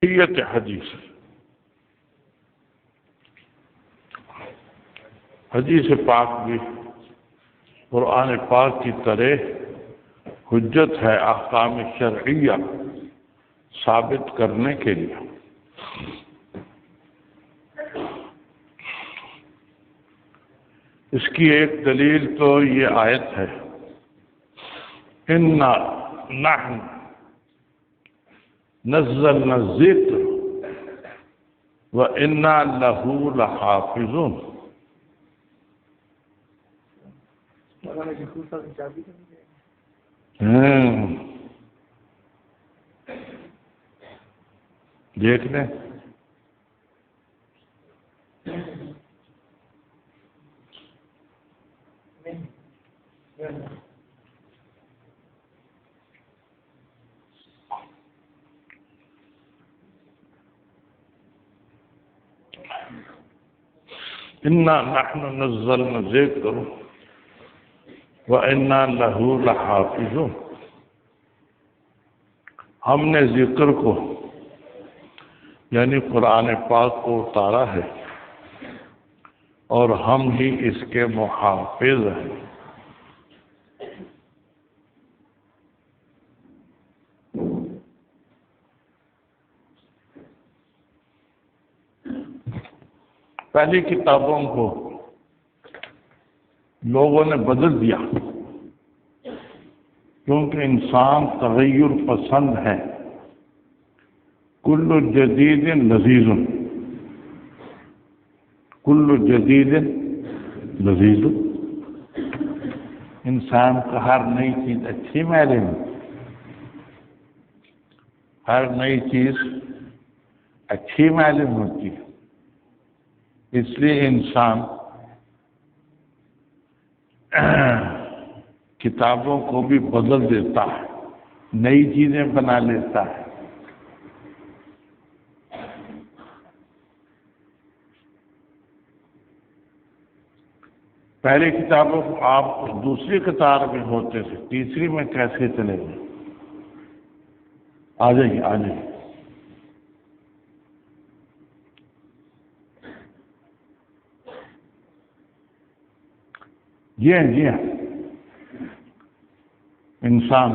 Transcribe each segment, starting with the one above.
حدیث حدیث پاک بھی قرآن پاک کی طرح حجت ہے احکام شرعیہ ثابت کرنے کے لیے۔ اس کی ایک دلیل تو یہ آیت ہے، اِنَّا نَحْنُ نَزَّلْنَا الذِّكْرَ وَإِنَّا لَهُ لَحَافِظُونَ۔ دیکھ لیں اِنَّا نَحْنُ نَزَّلْنَا الذِّكْرَ وَإِنَّا لَهُ لَحَافِظُونَ۔ ہم نے ذکر کو یعنی قرآن پاک کو اتارا ہے اور ہم ہی اس کے محافظ ہیں۔ پہلی کتابوں کو لوگوں نے بدل دیا کیونکہ انسان تغیر پسند ہے۔ کل جدید لذیذ، کل جدید لذیذ، انسان کو ہر نئی چیز اچھی معلوم ہے، ہر نئی چیز اچھی معلوم ہوتی ہے، اس لیے انسان کتابوں کو بھی بدل دیتا ہے، نئی چیزیں بنا لیتا ہے۔ پہلی کتابوں کو آپ دوسری قطار میں ہوتے تھے، تیسری میں کیسے چلے گئے؟ آ جائیے آ جائیے۔ جی ہاں جی ہاں، انسان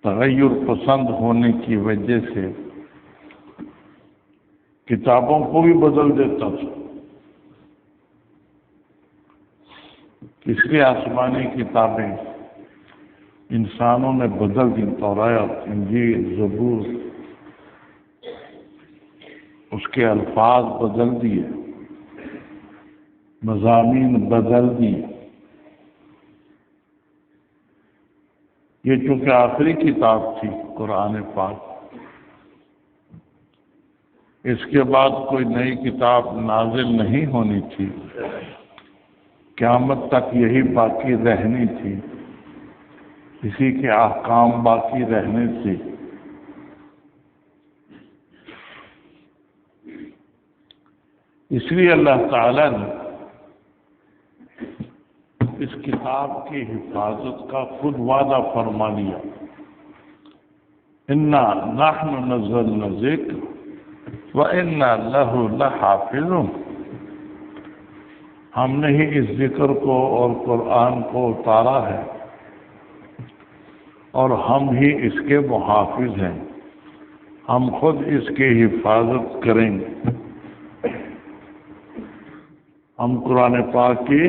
تغیر پسند ہونے کی وجہ سے کتابوں کو بھی بدل دیتا تھا، اس لیے آسمانی کتابیں انسانوں نے بدل دی، توراۃ، انجیل، زبور، اس کے الفاظ بدل دیے، مضامین بدل دیے۔ یہ چونکہ آخری کتاب تھی قرآن پاک، اس کے بعد کوئی نئی کتاب نازل نہیں ہونی تھی، قیامت تک یہی باقی رہنی تھی، اسی کے احکام باقی رہنے تھے۔ اس لیے اللہ تعالی نے اس کتاب کی حفاظت کا خود وعدہ فرما لیا، اِنَّا نَحْنُ نَزَّلْنَا الذِّكْرَ وَإِنَّا لَهُ لَحَافِظُونَ۔ ہم نے ہی اس ذکر کو اور قرآن کو اتارا ہے اور ہم ہی اس کے محافظ ہیں، ہم خود اس کی حفاظت کریں گے۔ ہم قرآن پاک کی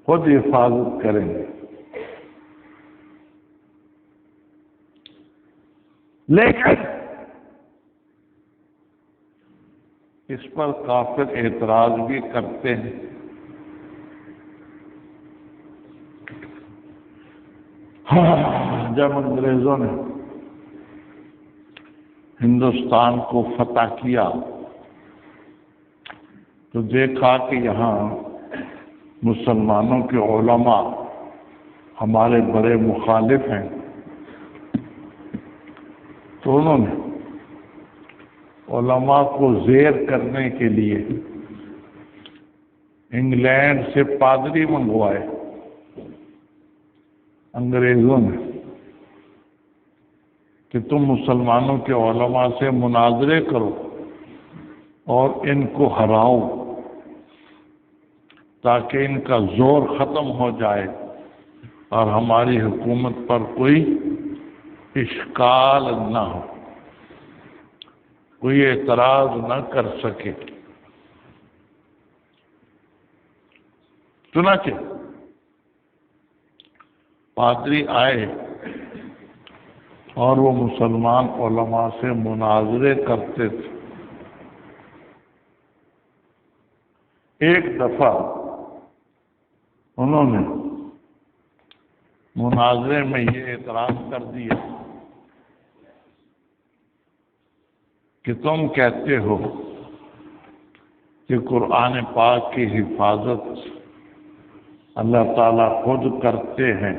خود حفاظت کریں گے۔ لیکن اس پر کافر اعتراض بھی کرتے ہیں۔ جب انگریزوں نے ہندوستان کو فتح کیا تو دیکھا کہ یہاں مسلمانوں کے علماء ہمارے بڑے مخالف ہیں، تو انہوں نے علماء کو زیر کرنے کے لیے انگلینڈ سے پادری منگوائے انگریزوں نے، کہ تم مسلمانوں کے علماء سے مناظرے کرو اور ان کو ہراؤ تاکہ ان کا زور ختم ہو جائے اور ہماری حکومت پر کوئی اشکال نہ ہو، کوئی اعتراض نہ کر سکے۔ چنانچہ پادری آئے اور وہ مسلمان علماء سے مناظرے کرتے تھے۔ ایک دفعہ انہوں نے مناظرے میں یہ اعتراض کر دیا کہ تم کہتے ہو کہ قرآن پاک کی حفاظت اللہ تعالیٰ خود کرتے ہیں،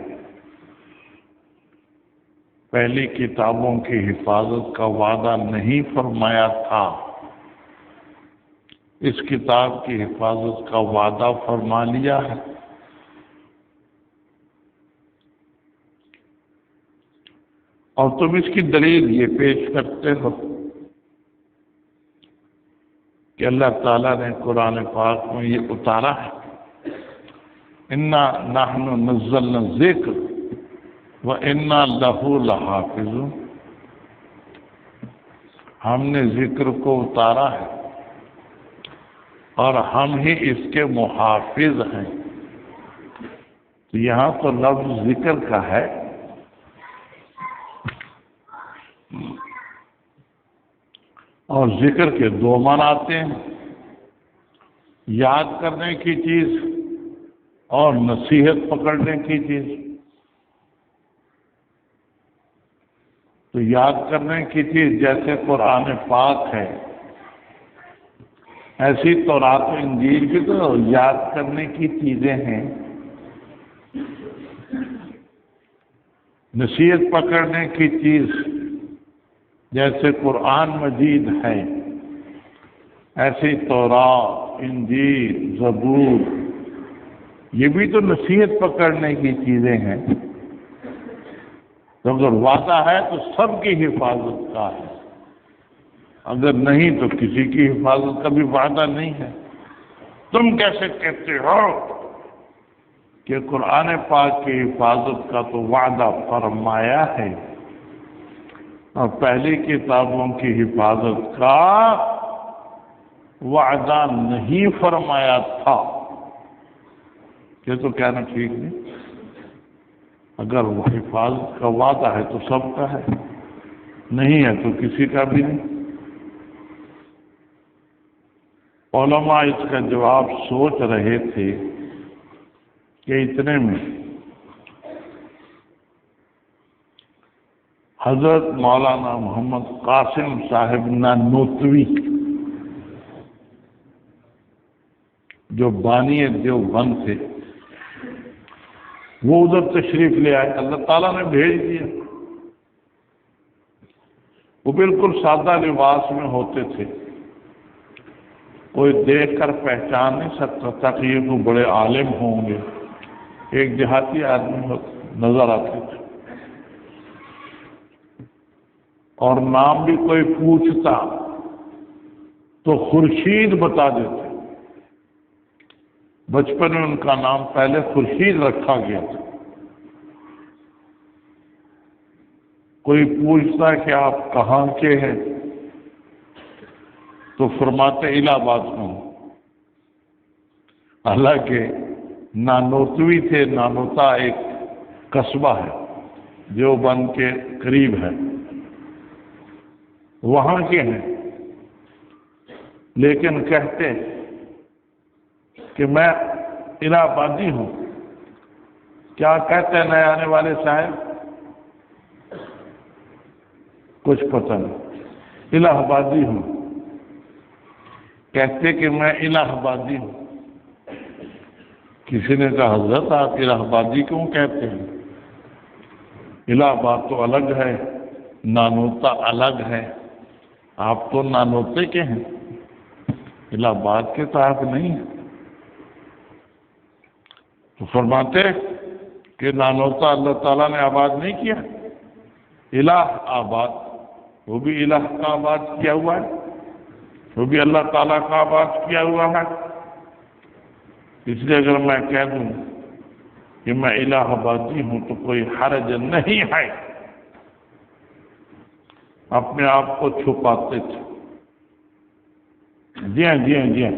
پہلی کتابوں کی حفاظت کا وعدہ نہیں فرمایا تھا، اس کتاب کی حفاظت کا وعدہ فرما لیا ہے۔ اور تم اس کی دلیل یہ پیش کرتے ہو کہ اللہ تعالیٰ نے قرآن پاک میں یہ اتارا ہے، اِنَّا نَحْنُ نَزَّلْنَا الذِّکْرَ وَإِنَّا لَهُ لَحَافِظُونَ، ہم نے ذکر کو اتارا ہے اور ہم ہی اس کے محافظ ہیں۔ تو یہاں تو لفظ ذکر کا ہے، اور ذکر کے دو معنی آتے ہیں، یاد کرنے کی چیز اور نصیحت پکڑنے کی چیز۔ تو یاد کرنے کی چیز جیسے قرآن پاک ہے، ایسی تورات و انجیل کی تو یاد کرنے کی چیزیں ہیں۔ نصیحت پکڑنے کی چیز جیسے قرآن مجید ہے، ایسی تورات، انجیل، زبور، یہ بھی تو نصیحت پکڑنے کی چیزیں ہیں۔ تو اگر وعدہ ہے تو سب کی حفاظت کا ہے، اگر نہیں تو کسی کی حفاظت کا بھی وعدہ نہیں ہے۔ تم کیسے کہتے ہو کہ قرآن پاک کی حفاظت کا تو وعدہ فرمایا ہے اور پہلی کتابوں کی حفاظت کا وعدہ نہیں فرمایا تھا؟ یہ تو کہنا ٹھیک نہیں۔ اگر وہ حفاظت کا وعدہ ہے تو سب کا ہے، نہیں ہے تو کسی کا بھی نہیں۔ علماء اس کا جواب سوچ رہے تھے کہ اتنے میں حضرت مولانا محمد قاسم صاحب نانوتوی، جو بانی دیوبند تھے، وہ ادھر تشریف لے آئے، اللہ تعالیٰ نے بھیج دیا۔ وہ بالکل سادہ لباس میں ہوتے تھے، کوئی دیکھ کر پہچان نہیں سکتا تھا کہ یہ تو بڑے عالم ہوں گے، ایک دیہاتی آدمی نظر آتے تھے، اور نام بھی کوئی پوچھتا تو خورشید بتا دیتے۔ بچپن میں ان کا نام پہلے خورشید رکھا گیا تھا۔ کوئی پوچھتا کہ آپ کہاں کے ہیں تو فرماتے الہ آباد میں ہوں، حالانکہ نانوتوی تھے۔ نانوتا ایک قصبہ ہے جو دیوبند کے قریب ہے، وہاں کے ہیں، لیکن کہتے کہ میں الہ آبادی ہوں۔ کیا کہتے ہیں نئے آنے والے صاحب؟ کچھ پتہ نہیں، الہ آبادی ہوں۔ کہتے کہ میں الہ آبادی ہوں۔ کسی نے کہا حضرت آپ الہ آبادی کیوں کہتے ہیں؟ الہ آباد تو الگ ہے، نانوتا الگ ہے، آپ تو نانوتے کے ہیں، الہ آباد کے تو آپ نہیں ہیں۔ تو فرماتے کہ نانوتا اللہ تعالیٰ نے آباد نہیں کیا، الہ آباد، وہ بھی الہ کا آباد کیا ہوا ہے، وہ بھی اللہ تعالیٰ کا آباد کیا ہوا ہے۔ اس لیے اگر میں کہہ دوں کہ میں الہ آبادی ہوں تو کوئی حرج نہیں ہے، اپنے آپ کو چھپاتے تھے۔ جی ہاں جی ہاں جی ہاں۔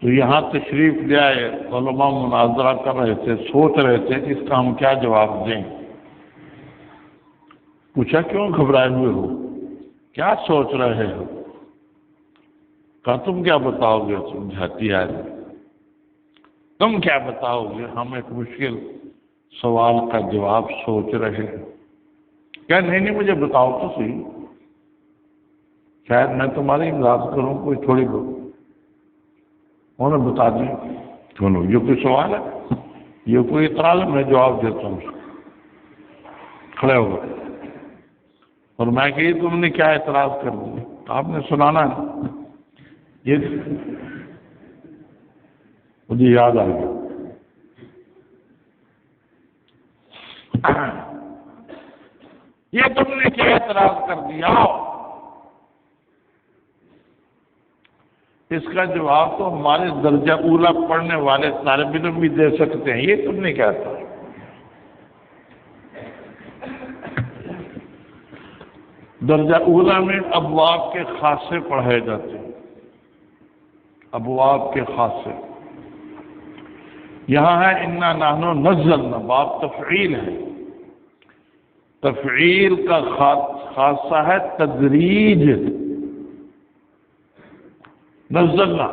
تو یہاں تشریف لے آئے، علماء مناظرہ کر رہے تھے، سوچ رہے تھے کہ اس کا ہم کیا جواب دیں۔ پوچھا کیوں گھبرائے ہوئے ہو، کیا سوچ رہے ہو؟ کہا تم کیا بتاؤ گے، سمجھاتی آدمی، تم کیا بتاؤ گے، ہم ایک مشکل سوال کا جواب سوچ رہے ہیں۔ کیا نہیں مجھے بتاؤ تو صحیح، شاید میں تمہاری امداد کروں، کوئی تھوڑی بہت۔ انہوں نے بتا دیا، سنو یہ کوئی سوال ہے، یہ کوئی اعتراض ہے، میں جواب دیتا ہوں۔ کھڑے ہو گئے اور میں کہ تم نے کیا اعتراض کر دیا؟ آپ نے سنانا ہے۔ یہ مجھے یاد آ گیا، یہ تم نے کیا اعتراض کر دیا؟ اس کا جواب تو ہمارے درجہ اولا پڑھنے والے طالب علم بھی دے سکتے ہیں، یہ تم نے کیا کہا؟ درجہ اولا میں ابواب کے خاصے پڑھائے جاتے ہیں، ابواب کے خاصے۔ یہاں ہے انا نحن نزلنا، باب تفعیل ہے، تفعیل کا خاصہ ہے تدریج، نزلنا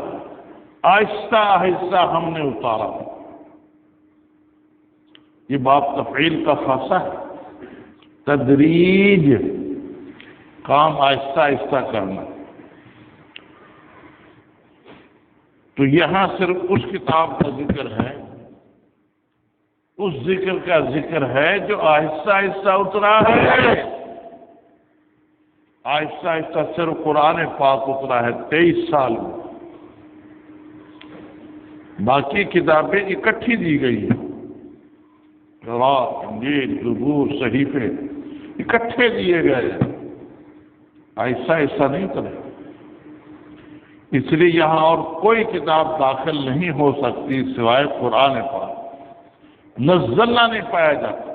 آہستہ آہستہ ہم نے اتارا، یہ باب تفعیل کا خاصہ ہے، تدریج، کام آہستہ آہستہ کرنا۔ تو یہاں صرف اس کتاب کا ذکر ہے، اس ذکر کا ذکر ہے جو آہستہ آہستہ اترا ہے، آہستہ آہستہ صرف قرآن پاک اترا ہے 23 سال میں، باقی کتابیں اکٹھی دی گئی ہیں، تورات، انجیل، زبور، صحیفے اکٹھے دیے گئے ہیں، آہستہ آہستہ نہیں اترے۔ اس لیے یہاں اور کوئی کتاب داخل نہیں ہو سکتی سوائے قرآن پاک۔ نزلنا نہیں پایا جاتا،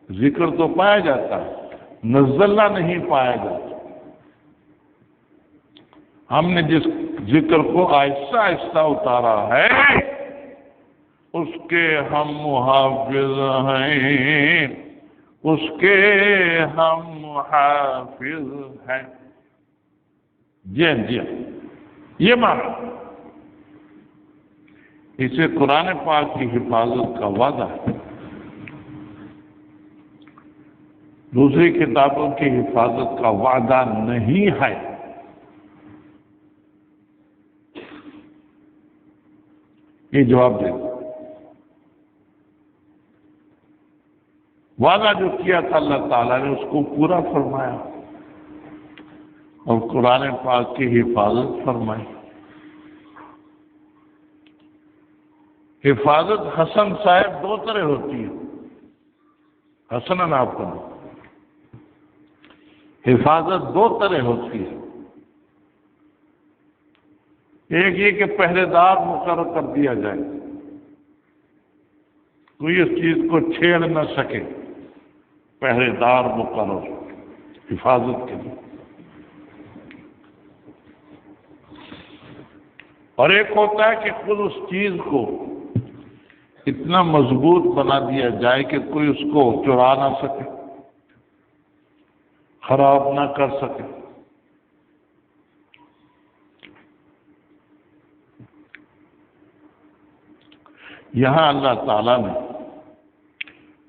ذکر تو پایا جاتا ہے، نزلنا نہیں پایا جاتا۔ ہم نے جس ذکر کو آہستہ آہستہ اتارا ہے اس کے ہم محافظ ہیں، اس کے ہم محافظ ہیں۔ جی جی یہ معنی، اسے قرآن پاک کی حفاظت کا وعدہ ہے، دوسری کتابوں کی حفاظت کا وعدہ نہیں ہے۔ یہ جواب دے، وعدہ جو کیا تھا اللہ تعالیٰ نے اس کو پورا فرمایا اور قرآن پاک کی حفاظت فرمائی۔ حفاظت حسن صاحب دو طرح ہوتی ہے، حسن آپ کا حفاظت دو طرح ہوتی ہے، ایک یہ کہ پہرے دار مقرر کر دیا جائے، کوئی اس چیز کو چھیڑ نہ سکے، پہرے دار مقرر حفاظت کے لیے، اور ایک ہوتا ہے کہ خود اس چیز کو اتنا مضبوط بنا دیا جائے کہ کوئی اس کو چرا نہ سکے، خراب نہ کر سکے۔ یہاں اللہ تعالیٰ نے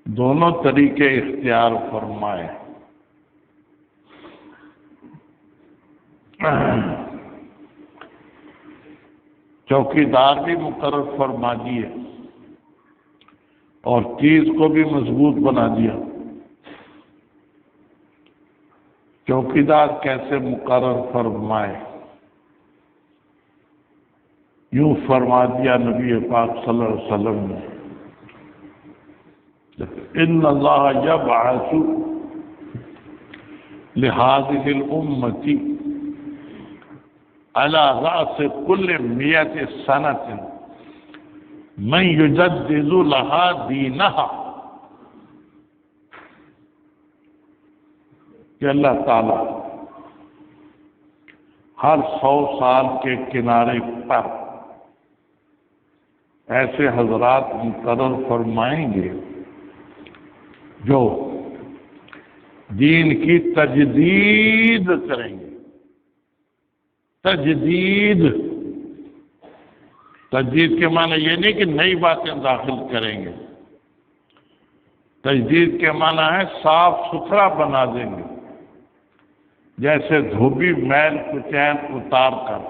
دونوں طریقے اختیار فرمائے، چوکیدار بھی مقرر فرما دیے اور چیز کو بھی مضبوط بنا دیا۔ چوکیدار کیسے مقرر فرمائے؟ یوں فرما دیا نبی پاک صلی اللہ علیہ وسلم نے، ان اللہ یبعث لهذه الامة على رأس كل 100 سنة من يجدد لها دینها، کہ اللہ تعالی ہر 100 سال کے کنارے پر ایسے حضرات مقرر فرمائیں گے جو دین کی تجدید کریں گے۔ تجدید کے معنی یہ نہیں کہ نئی باتیں داخل کریں گے، تجدید کے معنی ہے صاف ستھرا بنا دیں گے، جیسے دھوبی میل کچین اتار کر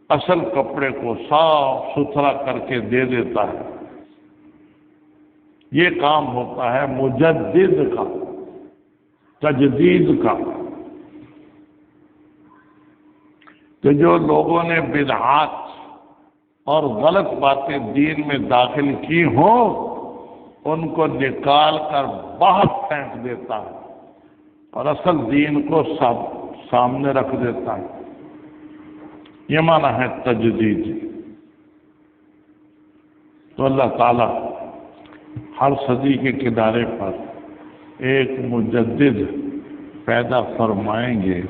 اصل کپڑے کو صاف ستھرا کر کے دے دیتا ہے، یہ کام ہوتا ہے مجدد کا، تجدید کا۔ کہ جو لوگوں نے بدعات اور غلط باتیں دین میں داخل کی ہوں ان کو نکال کر باہر پھینک دیتا ہے اور اصل دین کو سامنے رکھ دیتا ہے، یہ معنی ہے تجدید۔ تو اللہ تعالی ہر صدی کے کنارے پر ایک مجدد پیدا فرمائیں گے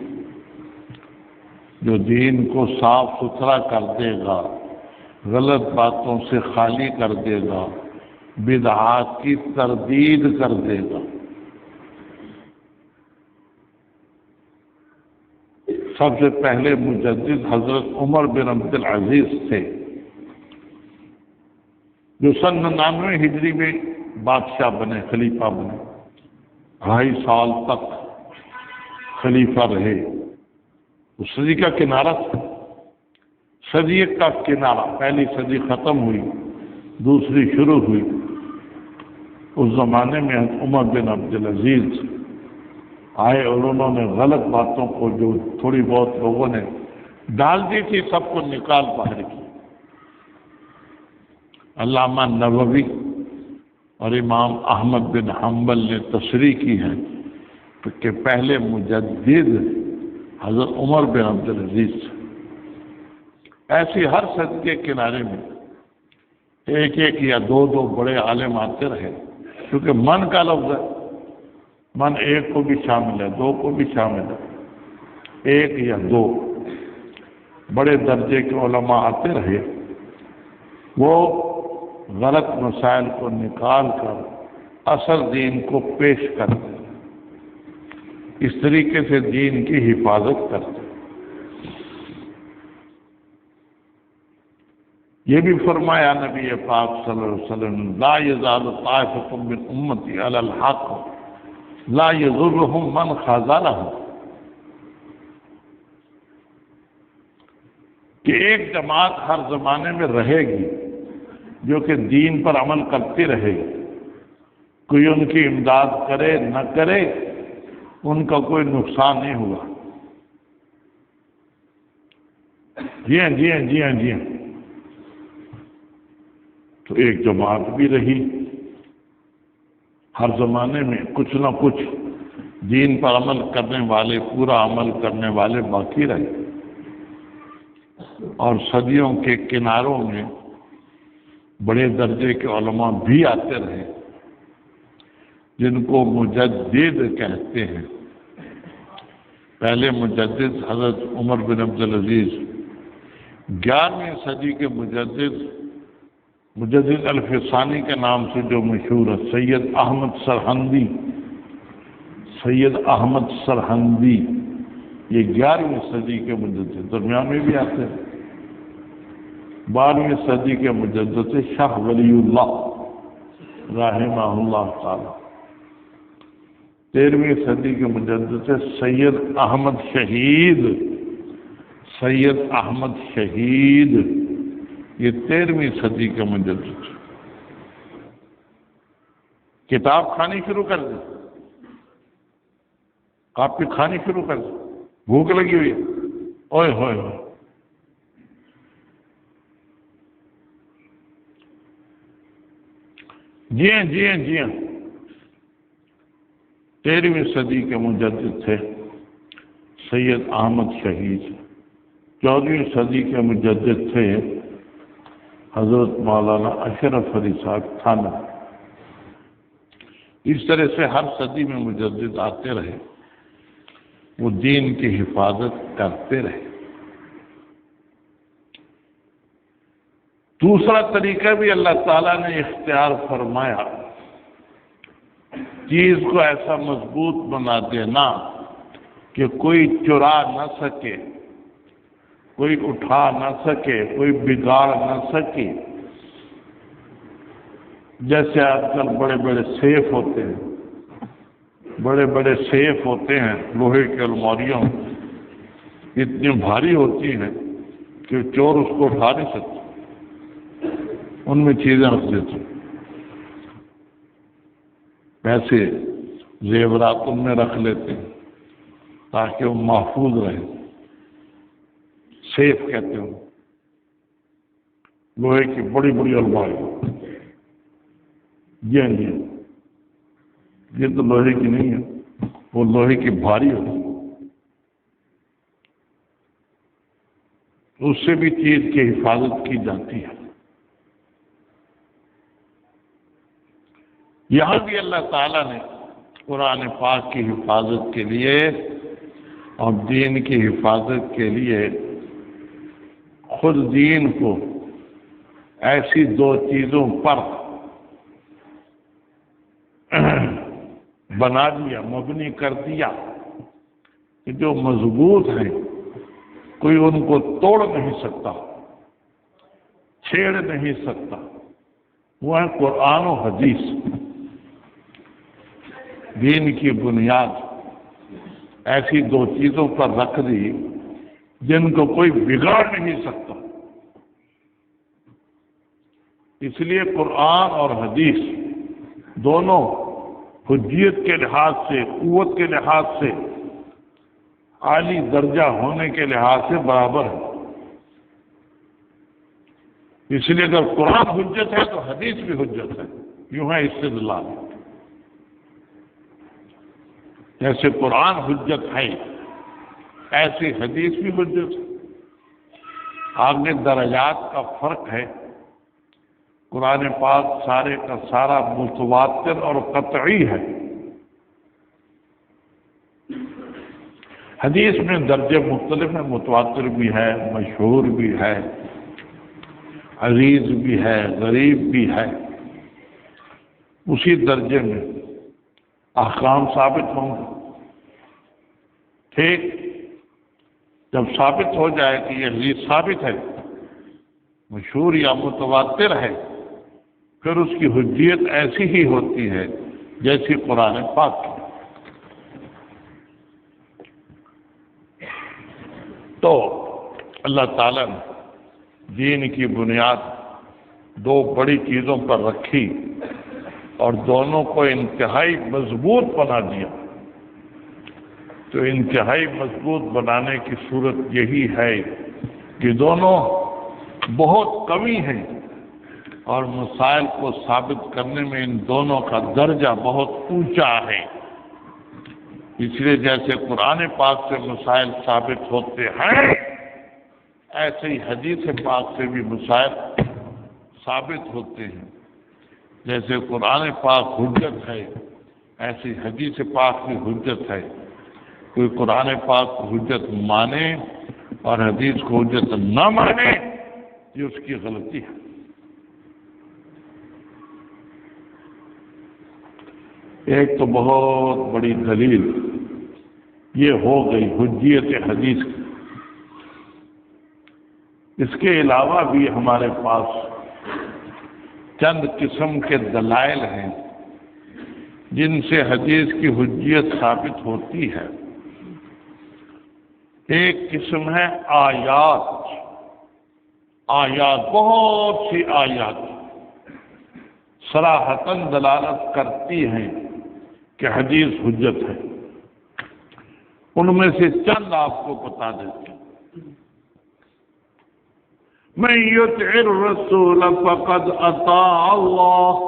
جو دین کو صاف ستھرا کر دے گا، غلط باتوں سے خالی کر دے گا، بدعات کی تردید کر دے گا۔ سب سے پہلے مجدد حضرت عمر بن عبد العزیز تھے، جو سن 99 ہجری میں بادشاہ بنے، خلیفہ بنے، 2.5 سال تک خلیفہ رہے۔ اس صدی کا کنارہ تھا، صدی کا کنارہ، پہلی صدی ختم ہوئی، دوسری شروع ہوئی۔ اس زمانے میں عمر بن عبد العزیز آئے اور انہوں نے غلط باتوں کو جو تھوڑی بہت لوگوں نے ڈال دی تھی سب کو نکال باہر کی۔ علامہ نووی اور امام احمد بن حنبل نے تصریح کی ہے کہ پہلے مجدد حضرت عمر بن عبد العزیز۔ ایسی ہر صدی کے کنارے میں ایک ایک یا دو بڑے عالم آتے رہے، کیونکہ من کا لفظ ہے، من ایک کو بھی شامل ہے، دو کو بھی شامل ہے، ایک یا دو بڑے درجے کے علماء آتے رہے، وہ غلط مسائل کو نکال کر اصل دین کو پیش کرتے، اس طریقے سے دین کی حفاظت کرتے۔ یہ بھی فرمایا نبی پاک صلی اللہ علیہ وسلم، لا یزال طائفۃ من امتی علی الحق لا یضرهم من خذلهم، کہ ایک جماعت ہر زمانے میں رہے گی جو کہ دین پر عمل کرتی رہے گی، کوئی ان کی امداد کرے نہ کرے ان کا کوئی نقصان نہیں ہوگا۔ جی ہاں جی ہاں جی ہاں جی ہاں۔ تو ایک جماعت بھی رہی، ہر زمانے میں کچھ نہ کچھ دین پر عمل کرنے والے، پورا عمل کرنے والے باقی رہے، اور صدیوں کے کناروں میں بڑے درجے کے علماء بھی آتے رہے جن کو مجدد کہتے ہیں۔ پہلے مجدد حضرت عمر بن عبد العزیز، 11ویں صدی کے مجدد الفسانی کے نام سے جو مشہور ہے، سید احمد سرہندی، سید احمد سرہندی، یہ 11ویں صدی کے مجدد، درمیان میں بھی آتے ہیں۔ 12ویں صدی کے مجدد شاہ ولی اللہ رحمہ اللہ تعالی۔ 13ویں صدی کے مجدد سید احمد شہید، سید احمد شہید، یہ 13ویں صدی کے مجدد۔ کتاب کھانی شروع کر دی، کاپی کھانی شروع کر دی، بھوک لگی ہوئی ہے، اوئے ہوئے ہوئے۔ جی ہاں 13ویں صدی کے مجدد تھے سید احمد شہید، 14ویں صدی کے مجدد تھے حضرت مولانا اشرف علی صاحب تھانہ۔ اس طرح سے ہر صدی میں مجدد آتے رہے، وہ دین کی حفاظت کرتے رہے۔ دوسرا طریقہ بھی اللہ تعالیٰ نے اختیار فرمایا، چیز کو ایسا مضبوط بنا دینا کہ کوئی چرا نہ سکے، کوئی اٹھا نہ سکے، کوئی بگاڑ نہ سکے۔ جیسے آج کل بڑے بڑے سیف ہوتے ہیں، بڑے بڑے سیف ہوتے ہیں لوہے کے الماریوں، اتنی بھاری ہوتی ہیں کہ چور اس کو اٹھا نہیں سکتے، ان میں چیزیں رکھ دیتے ہیں۔ پیسے زیورات ان میں رکھ لیتے ہیں تاکہ وہ محفوظ رہے، سیف کہتے ہیں، لوہے کی بڑی بڑی الماری۔ جی ہاں یہ تو لوہے کی نہیں ہے، وہ لوہے کی بھاری ہوتی، اس سے بھی چیز کی حفاظت کی جاتی ہے۔ یہاں بھی اللہ تعالیٰ نے قرآن پاک کی حفاظت کے لیے اور دین کی حفاظت کے لیے خود دین کو ایسی دو چیزوں پر بنا دیا، مبنی کر دیا کہ جو مضبوط ہیں، کوئی ان کو توڑ نہیں سکتا، چھیڑ نہیں سکتا۔ وہ ہے قرآن و حدیث۔ دین کی بنیاد ایسی دو چیزوں پر رکھ دی جن کو کوئی بگاڑ نہیں سکتا۔ اس لیے قرآن اور حدیث دونوں حجیت کے لحاظ سے، قوت کے لحاظ سے، عالی درجہ ہونے کے لحاظ سے برابر ہے۔ اس لیے اگر قرآن حجت ہے تو حدیث بھی حجت ہے، یوں ہے استدلال۔ جیسے قرآن حجت ہے ایسی حدیث بھی حجت ہے۔ آگے درجات کا فرق ہے۔ قرآن پاک سارے کا سارا متواتر اور قطعی ہے، حدیث میں درجے مختلف ہیں، متواتر بھی ہے، مشہور بھی ہے، عزیز بھی ہے، غریب بھی ہے۔ اسی درجے میں احکام ثابت ہوں گے۔ ٹھیک، جب ثابت ہو جائے کہ یہ حدیث ثابت ہے، مشہور یا متواتر ہے، پھر اس کی حجیت ایسی ہی ہوتی ہے جیسی قرآن پاک کی۔ تو اللہ تعالیٰ نے دین کی بنیاد دو بڑی چیزوں پر رکھی اور دونوں کو انتہائی مضبوط بنا دیا۔ تو انتہائی مضبوط بنانے کی صورت یہی ہے کہ دونوں بہت قوی ہیں اور مسائل کو ثابت کرنے میں ان دونوں کا درجہ بہت اونچا ہے۔ اس لیے جیسے قرآن پاک سے مسائل ثابت ہوتے ہیں، ایسے ہی حدیث پاک سے بھی مسائل ثابت ہوتے ہیں۔ جیسے قرآن پاک حجت ہے، ایسی حدیث پاک بھی حجت ہے۔ کوئی قرآن پاک کو حجت مانے اور حدیث کو حجت نہ مانے، یہ اس کی غلطی ہے۔ ایک تو بہت بڑی دلیل یہ ہو گئی حجیت حدیث کی۔ اس کے علاوہ بھی ہمارے پاس چند قسم کے دلائل ہیں جن سے حدیث کی حجیت ثابت ہوتی ہے۔ ایک قسم ہے آیات، بہت سی آیات صراحتاً دلالت کرتی ہیں کہ حدیث حجت ہے۔ ان میں سے چند آپ کو بتا دیتے ہیں۔ من یطع الرسول فقد اطاع اللہ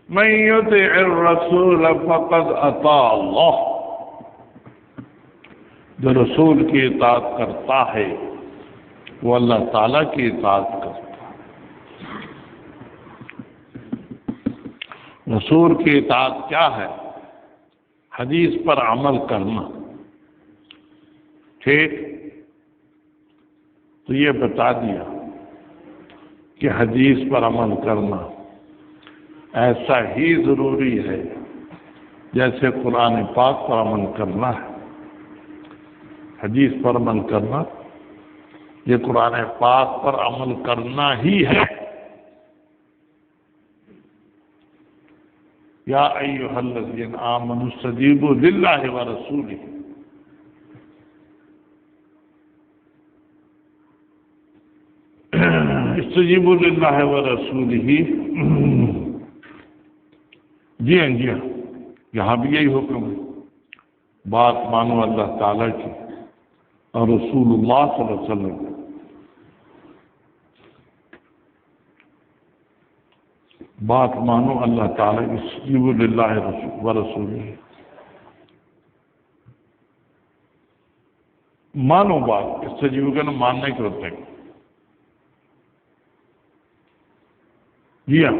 من يطع الرسول فقد اطاع اللہ، جو رسول کی اطاعت کرتا ہے وہ اللہ تعالیٰ کی اطاعت کرتا ہے۔ رسول کی اطاعت کیا ہے؟ حدیث پر عمل کرنا، ٹھیک؟ تو یہ بتا دیا کہ حدیث پر عمل کرنا ایسا ہی ضروری ہے جیسے قرآن پاک پر عمل کرنا ہے۔ حدیث پر عمل کرنا یہ قرآن پاک پر عمل کرنا ہی ہے۔ یا ایھا الذین آمنوا استجیبوا للہ ورسولہ، استجیبوا للہ ورسولہ۔ جی ہاں جی ہاں، یہاں بھی یہی حکم ہے، بات مانو اللہ تعالیٰ کی اور رسول اللہ صلی اللہ علیہ وسلم۔ بات مانو اللہ تعالیٰ کی، استجیبوا للہ ورسولہ، مانو بات۔ استجیبوا کا نا ماننے کے ہوتے ہیں۔ جی ہاں،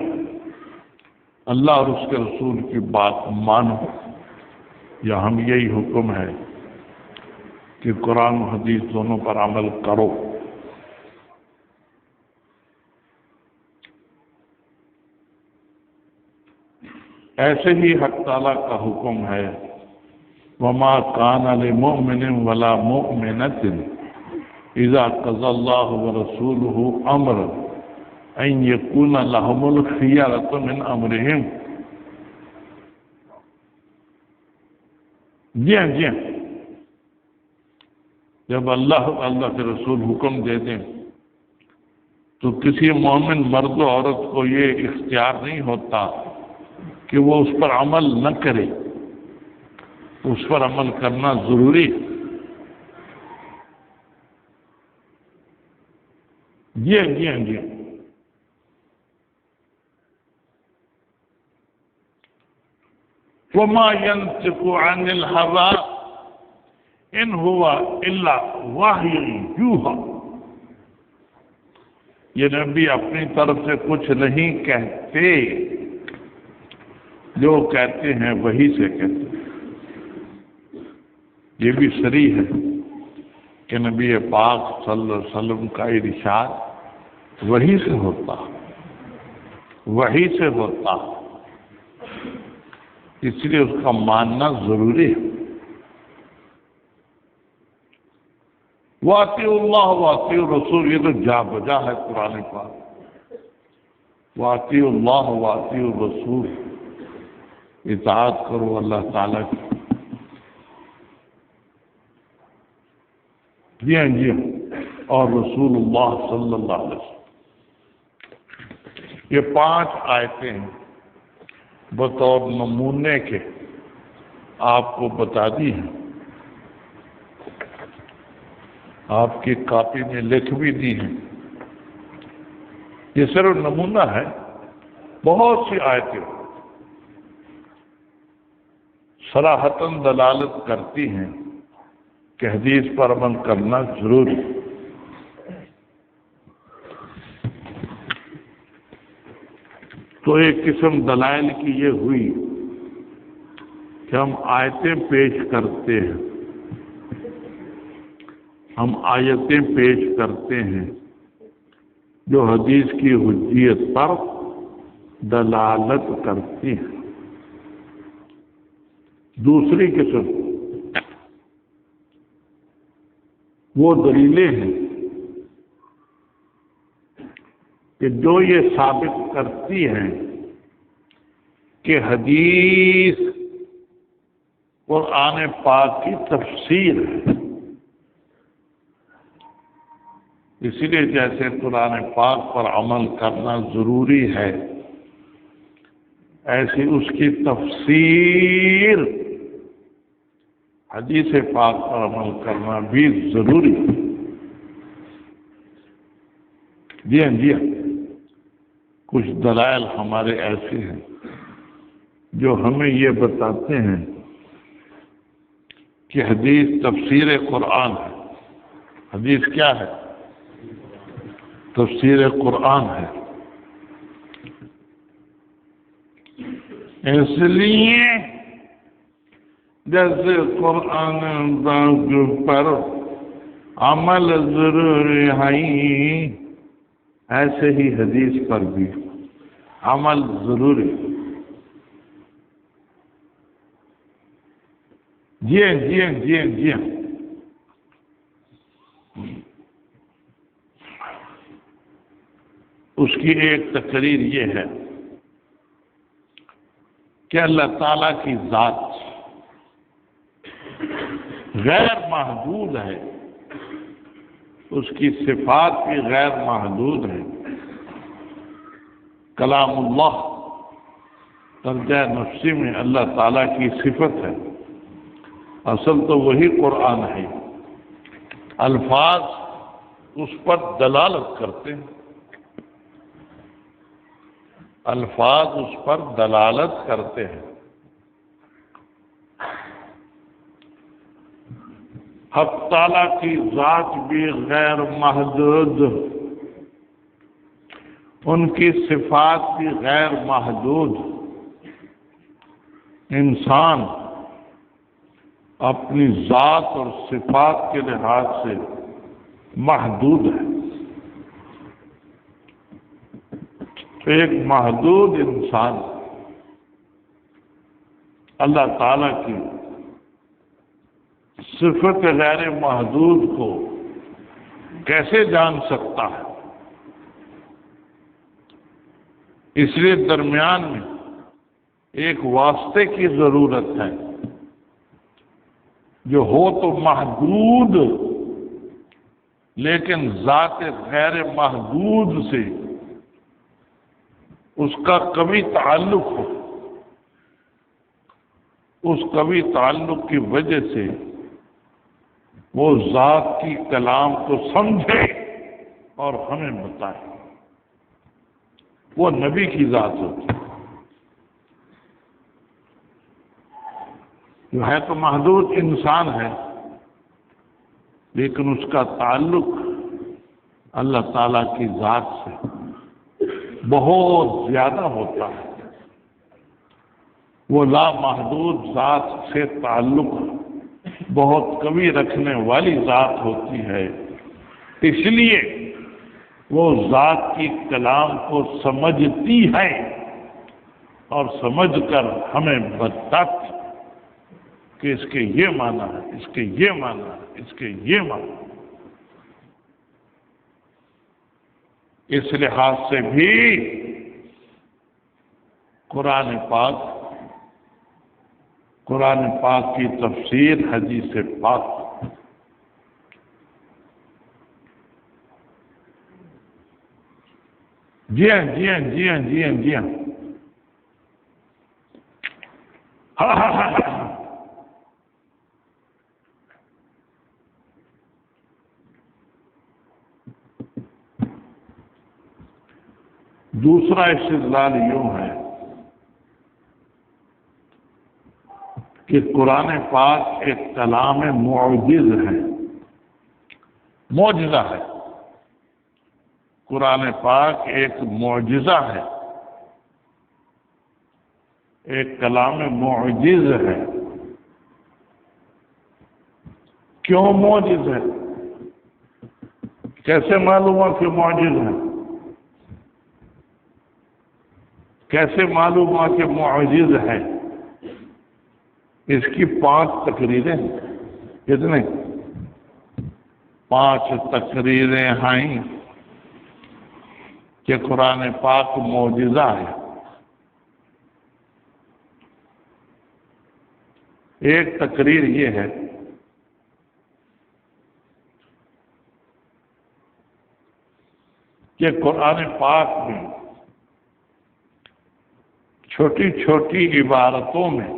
اللہ اور اس کے رسول کی بات مانو، یا ہم یہی حکم ہے کہ قرآن و حدیث دونوں پر عمل کرو۔ ایسے ہی حق تعالیٰ کا حکم ہے، وَمَا كَانَ لِمُؤْمِنٍ وَلَا مُؤْمِنَةٍ إِذَا قَضَى اللَّهُ وَرَسُولُهُ أَمْرًا أَن يَكُونَ لَهُمُ الْخِيَرَةُ مِنْ أَمْرِهِمْ۔ جی ہاں جی ہاں، جب اللہ کے رسول حکم دے دیں تو کسی مومن مرد و عورت کو یہ اختیار نہیں ہوتا کہ وہ اس پر عمل نہ کرے، اس پر عمل کرنا ضروری۔ جی ہاں جی ہاں جی ہاں، وَمَا يَنطِقُ عَنِ الْهَوَىٰ إِنْ هُوَ إِلَّا وَحْيٌ يُوحَىٰ۔ یہ نبی اپنی طرف سے کچھ نہیں کہتے، جو کہتے ہیں وہی سے کہتے ہیں۔ یہ بھی صریح ہے کہ نبی پاک صلی اللہ علیہ وسلم کا ارشاد وہی سے ہوتا، وہی سے ہوتا، اس لیے اس کا ماننا ضروری ہے۔ وَأَطِیعُوا اللَّهَ وَأَطِیعُوا الرَّسُولَ، یہ تو جا بجا ہے قرآن پاک۔ وَأَطِیعُوا اللَّهَ وَأَطِیعُوا الرَّسُولَ، اطاعت کرو اللہ تعالیٰ کی۔ جی ہاں جی ہاں، اور رسول اللہ صلی اللہ علیہ وسلم۔ یہ 5 آیتیں ہیں بطور نمونے کے آپ کو بتا دی ہیں، آپ کی کاپی میں لکھ بھی دی ہیں۔ یہ صرف نمونہ ہے، بہت سی آیتیں صراحتاً دلالت کرتی ہیں کہ حدیث پر عمل کرنا ضروری۔ تو ایک قسم دلائل کی یہ ہوئی کہ ہم آیتیں پیش کرتے ہیں، ہم آیتیں پیش کرتے ہیں جو حدیث کی حجیت پر دلالت کرتی ہیں۔ دوسری قسم وہ دلیلیں ہیں کہ جو یہ ثابت کرتی ہیں کہ حدیث قرآن پاک کی تفسیر ہے۔ اسی لیے جیسے قرآن پاک پر عمل کرنا ضروری ہے، ایسی اس کی تفسیر حدیث پاک پر عمل کرنا بھی ضروری ہے۔ جی ہاں جی ہاں، کچھ دلائل ہمارے ایسے ہیں جو ہمیں یہ بتاتے ہیں کہ حدیث تفسیر قرآن ہے۔ حدیث کیا ہے؟ تفسیر قرآن ہے۔ اس لیے جیسے قرآن پر عمل ضروری ہے، ایسے ہی حدیث پر بھی عمل ضروری۔ جی ہاں اس کی ایک تقریر یہ ہے کہ اللہ تعالیٰ کی ذات غیر محدود ہے، اس کی صفات بھی غیر محدود ہے۔ کلام اللہ درجہ نفسی میں اللہ تعالیٰ کی صفت ہے، اصل تو وہی قرآن ہے۔ الفاظ اس پر دلالت کرتے ہیں، الفاظ اس پر دلالت کرتے ہیں۔ حق تعالیٰ کی ذات بھی غیر محدود، ان کی صفات بھی غیر محدود۔ انسان اپنی ذات اور صفات کے لحاظ سے محدود ہے۔ ایک محدود انسان اللہ تعالیٰ کی صفت غیر محدود کو کیسے جان سکتا ہے؟ اس لیے درمیان میں ایک واسطے کی ضرورت ہے جو ہو تو محدود لیکن ذات غیر محدود سے اس کا کبھی تعلق ہو، اس کبھی تعلق کی وجہ سے وہ ذات کی کلام کو سمجھے اور ہمیں بتائے۔ وہ نبی کی ذات ہوتی جو ہے تو محدود انسان ہے، لیکن اس کا تعلق اللہ تعالیٰ کی ذات سے بہت زیادہ ہوتا ہے۔ وہ لامحدود ذات سے تعلق بہت کمی رکھنے والی ذات ہوتی ہے، اس لیے وہ ذات کی کلام کو سمجھتی ہے اور سمجھ کر ہمیں بتاتی کہ اس کے یہ معنی ہے، اس کے یہ معنی ہے، اس کے یہ معنی ہے۔ اس لحاظ سے بھی قرآن پاک کی تفسیر حدیث پاک جی ہاں دوسرا استدلال یوں ہے کہ قرآن پاک ایک کلام معجز ہے، معجزہ ہے۔ قرآن پاک ایک معجزہ ہے، ایک کلام معجز ہے۔ کیوں معجز ہے؟ کیسے معلوم ہوا کہ معجز ہے؟ کیسے معلوم ہوا کہ معجز ہے؟ اس کی 5 تقریریں، کتنے؟ 5 تقریریں ہیں کہ قرآن پاک معجزہ ہے۔ ایک تقریر یہ ہے کہ قرآن پاک میں چھوٹی چھوٹی عبارتوں میں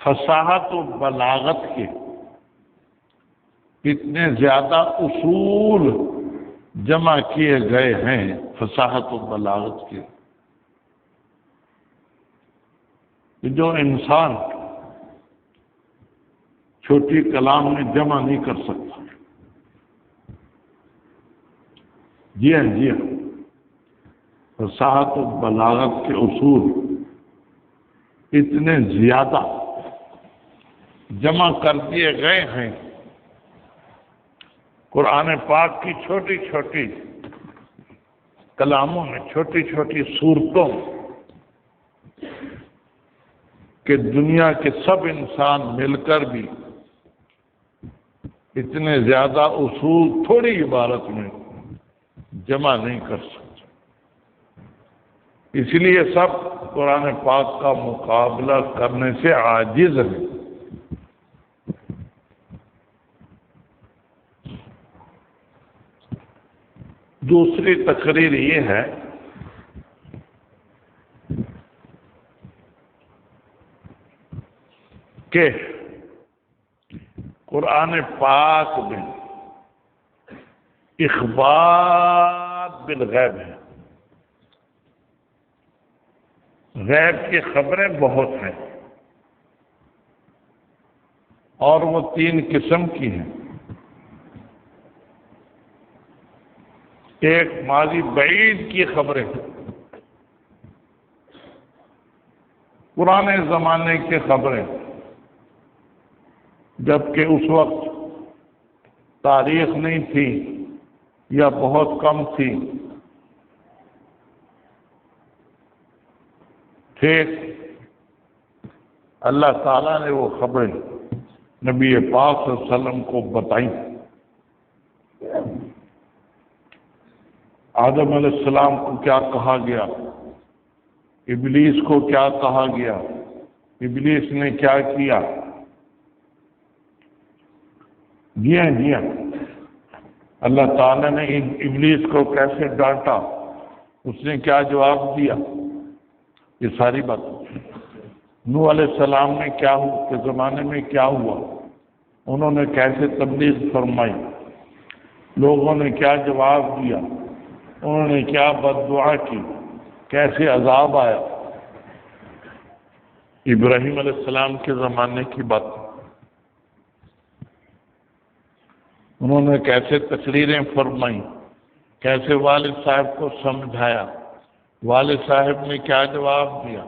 فصاحت و بلاغت کے اتنے زیادہ اصول جمع کیے گئے ہیں فصاحت و بلاغت کے، جو انسان چھوٹی کلام میں جمع نہیں کر سکتا۔ جی ہاں، فصاحت و بلاغت کے اصول اتنے زیادہ جمع کر دیے گئے ہیں قرآن پاک کی چھوٹی چھوٹی کلاموں میں، چھوٹی چھوٹی صورتوں کہ دنیا کے سب انسان مل کر بھی اتنے زیادہ اصول تھوڑی عبارت میں جمع نہیں کر سکتے، اس لیے سب قرآن پاک کا مقابلہ کرنے سے عاجز ہیں۔ دوسری تقریر یہ ہے کہ قرآن پاک میں اخبار بالغیب ہے، غیب کی خبریں بہت ہیں، اور وہ 3 قسم کی ہیں۔ ایک ماضی بعید کی خبریں، پرانے زمانے کی خبریں، جبکہ اس وقت تاریخ نہیں تھی یا بہت کم تھی، ٹھیک اللہ تعالیٰ نے وہ خبریں نبی پاک صلی اللہ علیہ وسلم کو بتائیں۔ آدم علیہ السلام کو کیا کہا گیا، ابلیس کو کیا کہا گیا، ابلیس نے کیا کیا، جی ہاں، اللہ تعالیٰ نے ابلیس کو کیسے ڈانٹا، اس نے کیا جواب دیا، یہ ساری بات۔ نوح علیہ السلام نے کیا کے زمانے میں کیا ہوا، انہوں نے کیسے تبلیغ فرمائی، لوگوں نے کیا جواب دیا، انہوں نے کیا بد دعا کی، کیسے عذاب آیا۔ ابراہیم علیہ السلام کے زمانے کی بات، انہوں نے کیسے تقریریں فرمائیں، کیسے والد صاحب کو سمجھایا، والد صاحب نے کیا جواب دیا،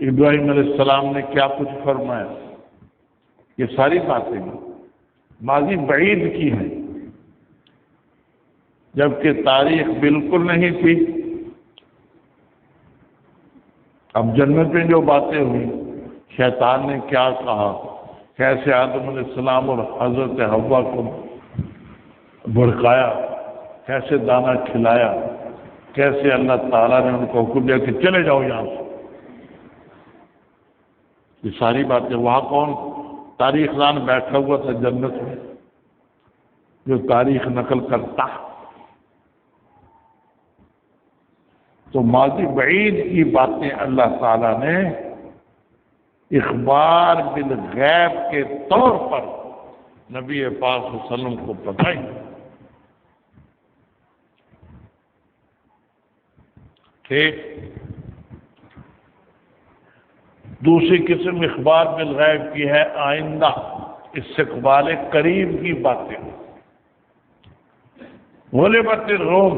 ابراہیم علیہ السلام نے کیا کچھ فرمایا۔ یہ ساری باتیں ماضی بعید کی ہیں، جبکہ تاریخ بالکل نہیں تھی۔ اب جنت میں جو باتیں ہوئی، شیطان نے کیا کہا، کیسے آدم علیہ السلام اور حضرت حوا کو بھڑکایا، کیسے دانا کھلایا، کیسے اللہ تعالیٰ نے ان کو حکم دیا کہ چلے جاؤ یہاں سے۔ یہ ساری باتیں، وہاں کون تاریخ دان بیٹھا ہوا تھا جنت میں جو تاریخ نقل کرتا؟ تو ماضی بعید کی باتیں اللہ تعالیٰ نے اخبار بالغیب کے طور پر نبی پاک صلی اللہ علیہ وسلم کو بتائی۔ ٹھیک، دوسری قسم اخبار بالغیب کی ہے آئندہ استقبال قریب کی باتیں۔ غلبت الروم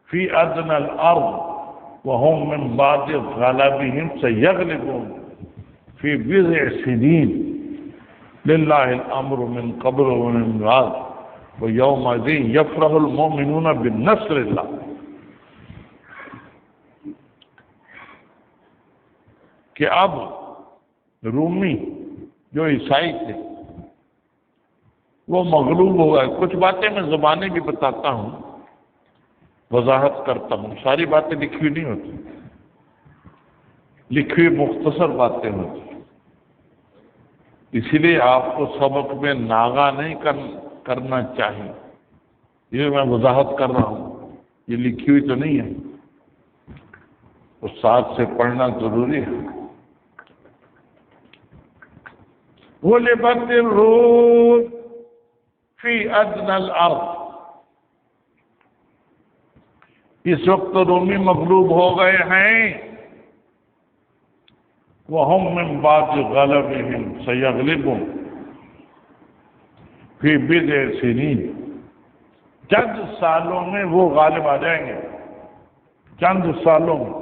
فی ادنى الارض وهم من بعد غلبهم سيغلبون في بضع سنين لله الامر من قبل ومن بعد ويومئذ يفرح المؤمنون بالنصر الله۔ کہ اب رومی جو عیسائی تھے وہ مغلوب ہو گئے۔ کچھ باتیں میں زبانیں بھی بتاتا ہوں، وضاحت کرتا ہوں، ساری باتیں لکھی ہوئی نہیں ہوتی، لکھی ہوئی مختصر باتیں ہوتی، اسی لیے آپ کو سبق میں ناغہ نہیں کرنا چاہیے۔ یہ میں وضاحت کر رہا ہوں، یہ لکھی ہوئی تو نہیں ہے، استاد سے پڑھنا ضروری ہے۔ غلبت الروم فی ادنى الارض، اس وقت رومی مغلوب ہو گئے ہیں، وَهُمْ مِنْ بَعْدِ غَلَبِهِمْ سَيَغْلِبُونَ فِي بِضْعِ سِنِينَ، چند سالوں میں وہ غالب آ جائیں گے، چند سالوں میں۔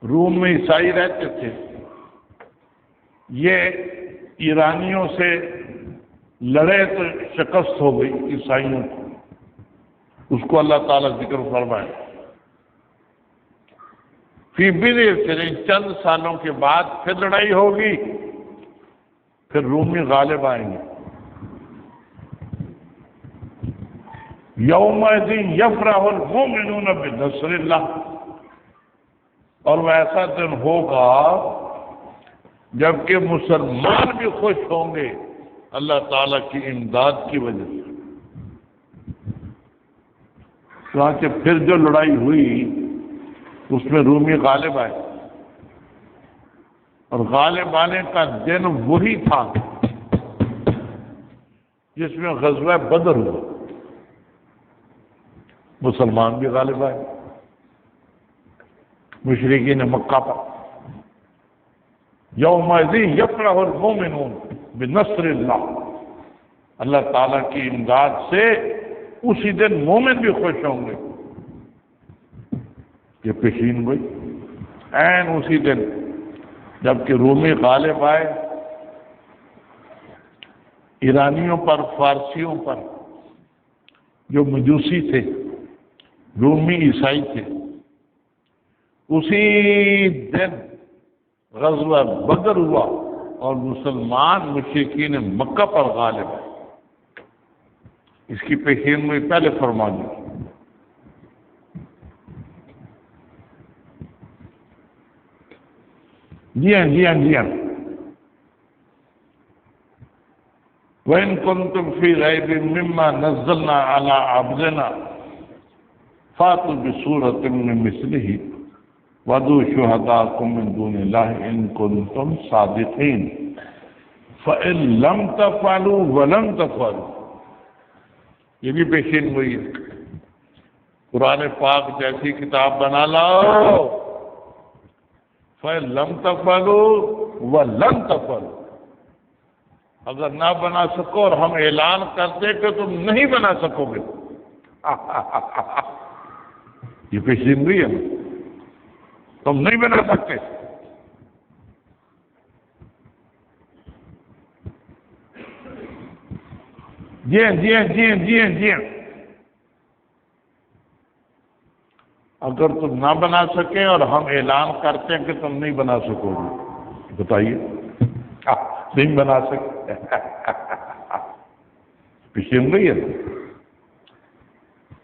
روم میں عیسائی رہتے تھے، یہ ایرانیوں سے لڑے تو شکست ہو گئی عیسائیوں کو، اس کو اللہ تعالیٰ ذکر فرمائے۔ فی بضع سنین، چند سالوں کے بعد پھر لڑائی ہوگی، پھر رومی غالب آئیں گے۔ یومئذ یفرح المؤمنون بنصر اللہ، اور وہ ایسا دن ہوگا جبکہ مسلمان بھی خوش ہوں گے اللہ تعالیٰ کی امداد کی وجہ سے۔ چنانچہ پھر جو لڑائی ہوئی اس میں رومی غالب آئے، اور غالب آنے کا دن وہی تھا جس میں غزوہ بدر ہوا، مسلمان بھی غالب آئے مشرکین مکہ پر۔ یومئذ یفرح المؤمنون بنصر اللہ، اللہ تعالیٰ کی امداد سے اسی دن مومن بھی خوش ہوں گے۔ یہ پیشین گوئی عین اسی دن جبکہ رومی غالب آئے ایرانیوں پر، فارسیوں پر، جو مجوسی تھے، رومی عیسائی تھے۔ اسی دن غزوہ بدر ہوا اور مسلمان مشرکین مکہ پر غالب آئے۔ اس کی پیشین میں پہلے فرما دی۔ جی ہاں جی ہاں جی ہاں۔ وَإِن كُنتُمْ فِي رَيْبٍ مِّمَّا نَزَّلْنَا عَلَىٰ عَبْدِنَا فَأْتُوا بِسُورَةٍ مِّن مِّثْلِهِ وَادْعُوا شُهَدَاءَكُم مِّن دُونِ اللَّهِ إِن كُنتُمْ صَادِقِينَ فَإِن لَّمْ تَفْعَلُوا وَلَن تَفْعَلُوا، یہ بھی پیشین ہوئی ہے۔ قرآن پاک جیسی کتاب بنا لاؤ، فَإِن لَّمْ تَفْعَلُوا وَلَن تَفْعَلُوا، اگر نہ بنا سکو اور ہم اعلان کرتے کہ تم نہیں بنا سکو گے۔ یہ پیشین ہوئی ہے، تم نہیں بنا سکتے۔ جی ہاں جی ہاں جی ہاں جی ہاں جی ہاں، اگر تم نہ بنا سکے اور ہم اعلان کرتے ہیں کہ تم نہیں بنا سکو گے، بتائیے نہیں بنا سکتے۔ پیشین ہوئی ہے،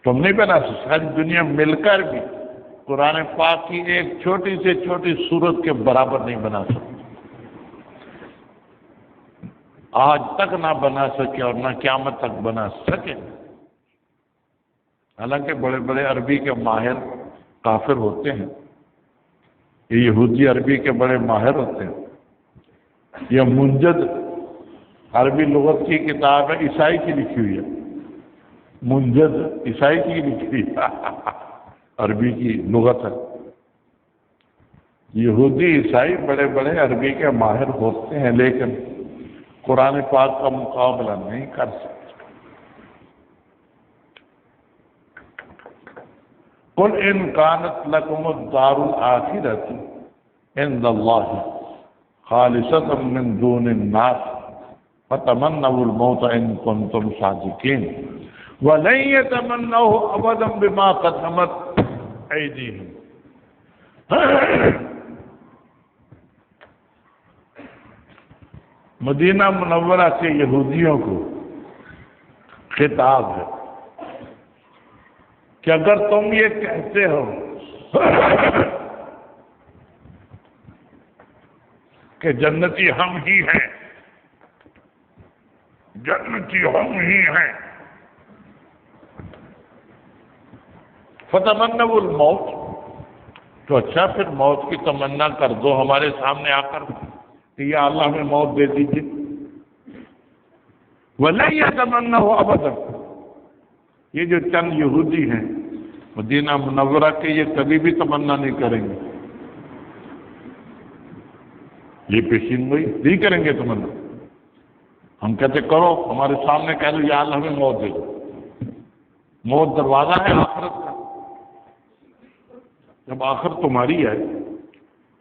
تم نہیں بنا سکتے۔ ساری دنیا مل کر بھی قرآن پاک کی ایک چھوٹی سے چھوٹی سورت کے برابر نہیں بنا سکتے، آج تک نہ بنا سکے اور نہ قیامت تک بنا سکے۔ حالانکہ بڑے بڑے عربی کے ماہر کافر ہوتے ہیں، یہ یہودی عربی کے بڑے ماہر ہوتے ہیں۔ یہ منجد عربی لغت کی کتاب ہے، عیسائی کی لکھی ہوئی ہے، منجد عیسائی کی لکھی ہوئی ہے، عربی کی لغت ہے۔ یہودی عیسائی بڑے بڑے عربی کے ماہر ہوتے ہیں، لیکن قرآن پاک کا مقابلہ نہیں کر سکتے۔ قل ان كانت لكم الدار الآخرة عند الله خالصة من دون الناس فتمنوا الموت ان كنتم صادقين ولن يتمنوه ابدا بما قدمت ايديهم۔ مدینہ منورہ سے یہودیوں کو خطاب ہے کہ اگر تم یہ کہتے ہو کہ جنتی ہم ہی ہیں، جنتی ہم ہی ہیں، فتمنوا الموت، تو اچھا پھر موت کی تمنا کر دو ہمارے سامنے آ کر کہ یا اللہ ہمیں موت دے دیجیے، وَلَن يَتَمَنَّهُ أَبَدًا، یہ جو چند یہودی ہیں مدینہ منورہ کے، یہ کبھی بھی تمنا نہیں کریں گے، یہ پیشین گوئی نہیں کریں گے تمنا۔ ہم کہتے کرو، ہمارے سامنے کہہ دو یا اللہ ہمیں موت دے دو، موت دروازہ ہے آخرت کا۔ جب آخرت تمہاری ہے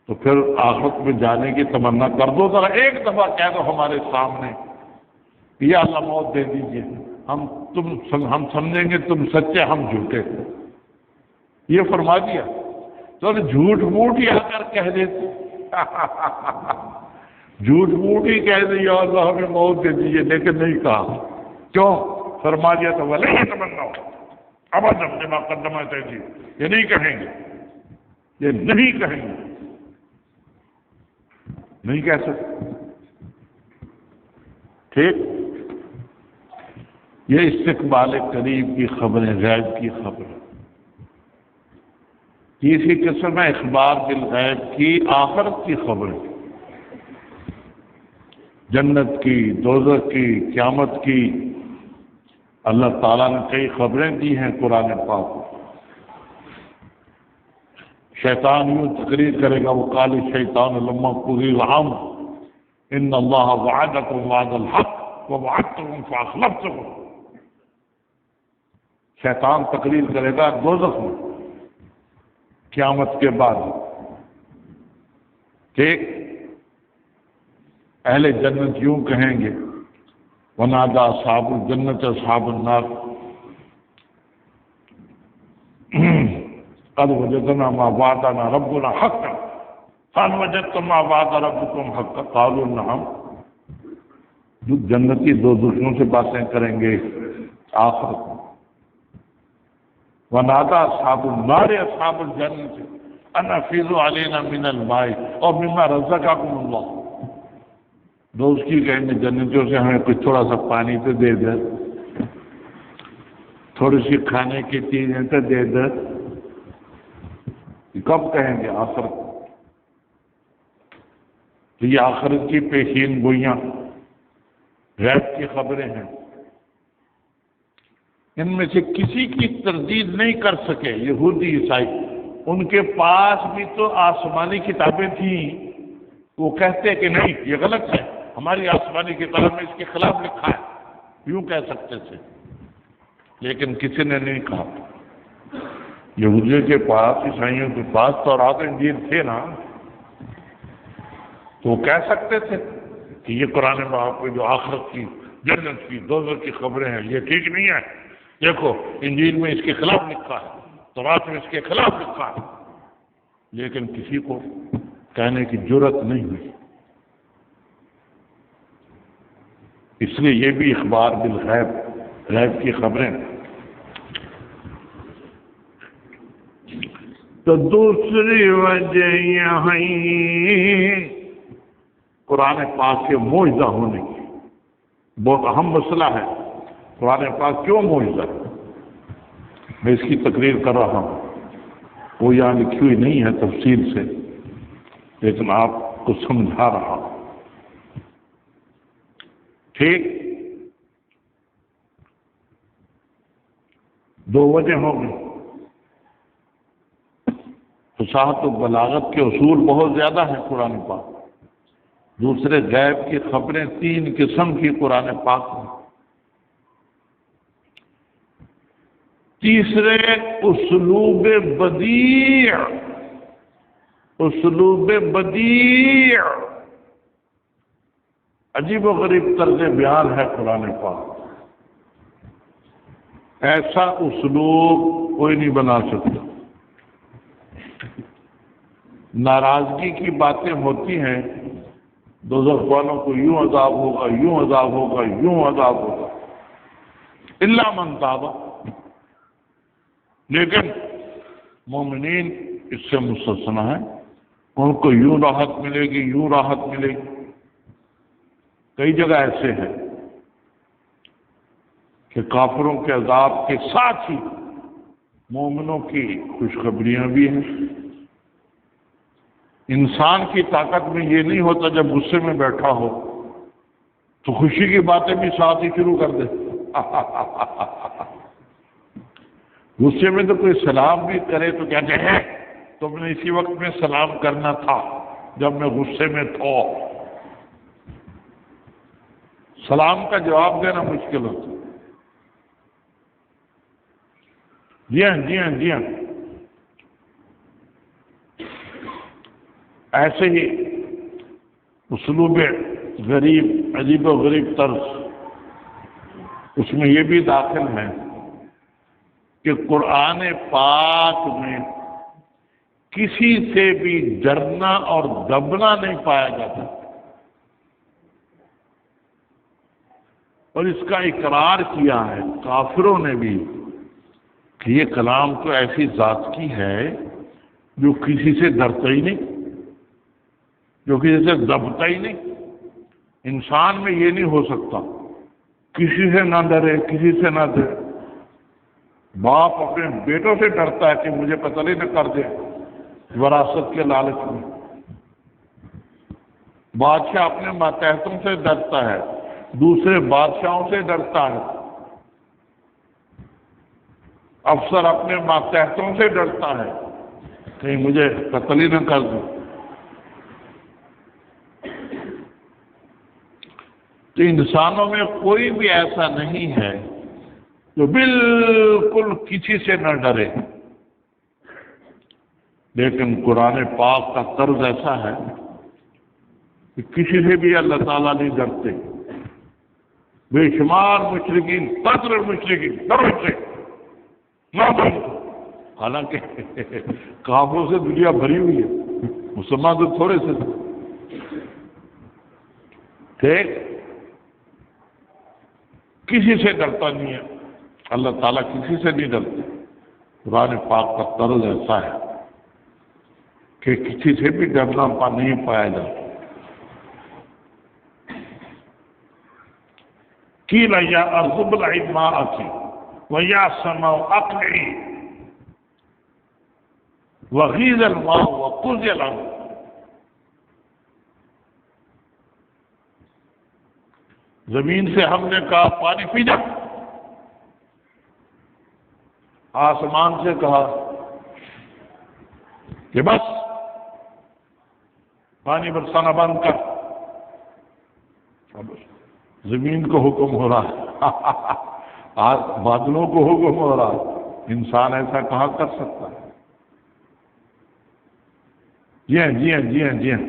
تو پھر آخرت میں جانے کی تمنا کر دو، ذرا ایک دفعہ کہہ دو ہمارے سامنے یا اللہ موت دے دیجیے، ہم سمجھیں گے تم سچے ہم جھوٹے، یہ فرما دیا۔ تو جھوٹ موٹ ہی آ کر کہہ دیتے جھوٹ موٹ ہی کہہ دے یا اللہ ہمیں موت دے دیجیے، لیکن نہیں کہا، کیوں؟ فرما دیا تو وَلَن يَتَمَنَّوْا أَبَدًا بِمَا قَدَّمَتْ أَيْدِيهِمْ، یہ نہیں کہیں گے، یہ نہیں کہیں گے، نہیں کہہ سکتے۔ ٹھیک، یہ استقبال قریب کی خبریں، غیب کی خبریں۔ تیسری قسم ہے اخبار بالغیب کی آخرت کی خبریں، جنت کی، دوزخ کی، قیامت کی۔ اللہ تعالیٰ نے کئی خبریں دی ہیں قرآن پاک میں۔ شیطان یوں تقریر کرے گا، وقال الشیطان لما قضی الامر ان اللہ وعدکم وعد الحق ووعدتکم فاخلفتکم۔ شیطان تقریر کرے گا دوزخ میں قیامت کے بعد، ٹھیک؟ اہل جنت یوں کہیں گے، ونادى اصحاب الجنة اصحاب النار قد وجدنا ما وعدنا ربنا حقا قال وجدتم ما وعد ربكم حقا قالوا نعم۔ جو جنتی دو دوسروں سے باتیں کریں گے آخرت میں، ونادى اصحاب النار اصحاب الجنة ان افیضوا علینا من الماء اور مما رزقکم اللہ۔ دوست کی کہیں گے جنتیوں سے ہمیں کچھ تھوڑا سا پانی تو دے دے، تھوڑی سی کھانے کی چیزیں تو دے دے۔ کب کہیں گے؟ آخرت۔ تو یہ آخرت کی پیشین گوئیاں، غیب کی خبریں ہیں، ان میں سے کسی کی تردید نہیں کر سکے یہودی عیسائی۔ ان کے پاس بھی تو آسمانی کتابیں تھیں، وہ کہتے کہ نہیں یہ غلط ہے، ہماری آسمانی کتاب میں اس کے خلاف لکھا ہے، یوں کہہ سکتے تھے، لیکن کسی نے نہیں کہا۔ یہودیوں کے پاس، عیسائیوں کے پاس تورات و انجیل تھے نا، تو وہ کہہ سکتے تھے کہ یہ قرآن پاک میں جو آخرت کی، جنت کی، دوزخ کی خبریں ہیں یہ ٹھیک نہیں ہے، دیکھو انجیل میں اس کے خلاف لکھا ہے، تورات میں اس کے خلاف لکھا ہے، لیکن کسی کو کہنے کی جرت نہیں ہوئی۔ اس لیے یہ بھی اخبار بالغیب، غیب کی خبریں۔ تو دوسری وجہ یہاں قرآن پاک کے معجزہ ہونے کی، بہت اہم مسئلہ ہے، قرآن پاک کیوں معجزہ ہے؟ میں اس کی تقریر کر رہا ہوں، وہ یہاں لکھی ہوئی نہیں ہے تفصیل سے، لیکن آپ کو سمجھا رہا ہوں، ٹھیک؟ دو وجہ ہوں گی۔ فصاحت و بلاغت کے اصول بہت زیادہ ہیں قرآن پاک۔ دوسرے غیب کی خبریں تین قسم کی قرآن پاک میں۔ تیسرے اسلوب بدیع، اسلوب بدیع، عجیب و غریب طرز بیان ہے قرآن پاک، ایسا اسلوب کوئی نہیں بنا سکتا۔ ناراضگی کی باتیں ہوتی ہیں، دوزخ والوں کو یوں عذاب ہوگا، یوں عذاب ہوگا، یوں عذاب ہوگا، الا من تاب، لیکن مومنین اس سے مستثنی ہیں، ان کو یوں راحت ملے گی، یوں راحت ملے گی۔ کئی جگہ ایسے ہیں کہ کافروں کے عذاب کے ساتھ ہی مومنوں کی خوشخبریاں بھی ہیں۔ انسان کی طاقت میں یہ نہیں ہوتا جب غصے میں بیٹھا ہو تو خوشی کی باتیں بھی ساتھ ہی شروع کر دے. غصے میں تو کوئی سلام بھی کرے تو کہتے ہیں تم نے اسی وقت میں سلام کرنا تھا جب میں غصے میں تھا. سلام کا جواب دینا مشکل ہوتا. جی ہاں جی ہاں جی ہاں. ایسے ہی اسلوب غریب، عجیب و غریب طرز اس میں یہ بھی داخل ہے کہ قرآن پاک میں کسی سے بھی ڈرنا اور دبنا نہیں پایا جاتا، اور اس کا اقرار کیا ہے کافروں نے بھی کہ یہ کلام تو ایسی ذات کی ہے جو کسی سے ڈرتا ہی نہیں، جو کسی سے دبتا ہی نہیں. انسان میں یہ نہیں ہو سکتا کسی سے نہ ڈرے، کسی سے نہ ڈرے. باپ اپنے بیٹوں سے ڈرتا ہے کہ مجھے قتل ہی نہ کر دے وراثت کے لالچ میں. بادشاہ اپنے ماتحتوں سے ڈرتا ہے، دوسرے بادشاہوں سے ڈرتا ہے. افسر اپنے ماتحتوں سے ڈرتا ہے کہیں مجھے قتل ہی نہ کر دے. تو انسانوں میں کوئی بھی ایسا نہیں ہے جو بالکل کسی سے نہ ڈرے، لیکن قرآن پاک کا طرز ایسا ہے کہ کسی سے بھی اللہ تعالیٰ نہیں ڈرتے. بے شمار مشرکین، قطر مشرکین ڈرو سے نہ ڈرو. حالانکہ کافروں سے دنیا بھری ہوئی ہے، مسلمان تو تھوڑے سے ٹھیک. کسی سے ڈرتا نہیں ہے، اللہ تعالیٰ کسی سے نہیں ڈرتے. قرآن پاک کا طرز ایسا ہے کہ کسی سے بھی ڈرنا نہیں پایا جاتا. قیل یا ارض ابلعی ماءک ویا سماء اقلعی وغیض الماء وقضی الامر. زمین سے ہم نے کہا پانی پی جا، آسمان سے کہا کہ بس پانی برسانا بند کر. اب زمین کو حکم ہو رہا ہے، بادلوں کو حکم ہو رہا ہے. انسان ایسا کہاں کر سکتا ہے؟ جی ہاں جی ہاں جی ہاں جی ہاں.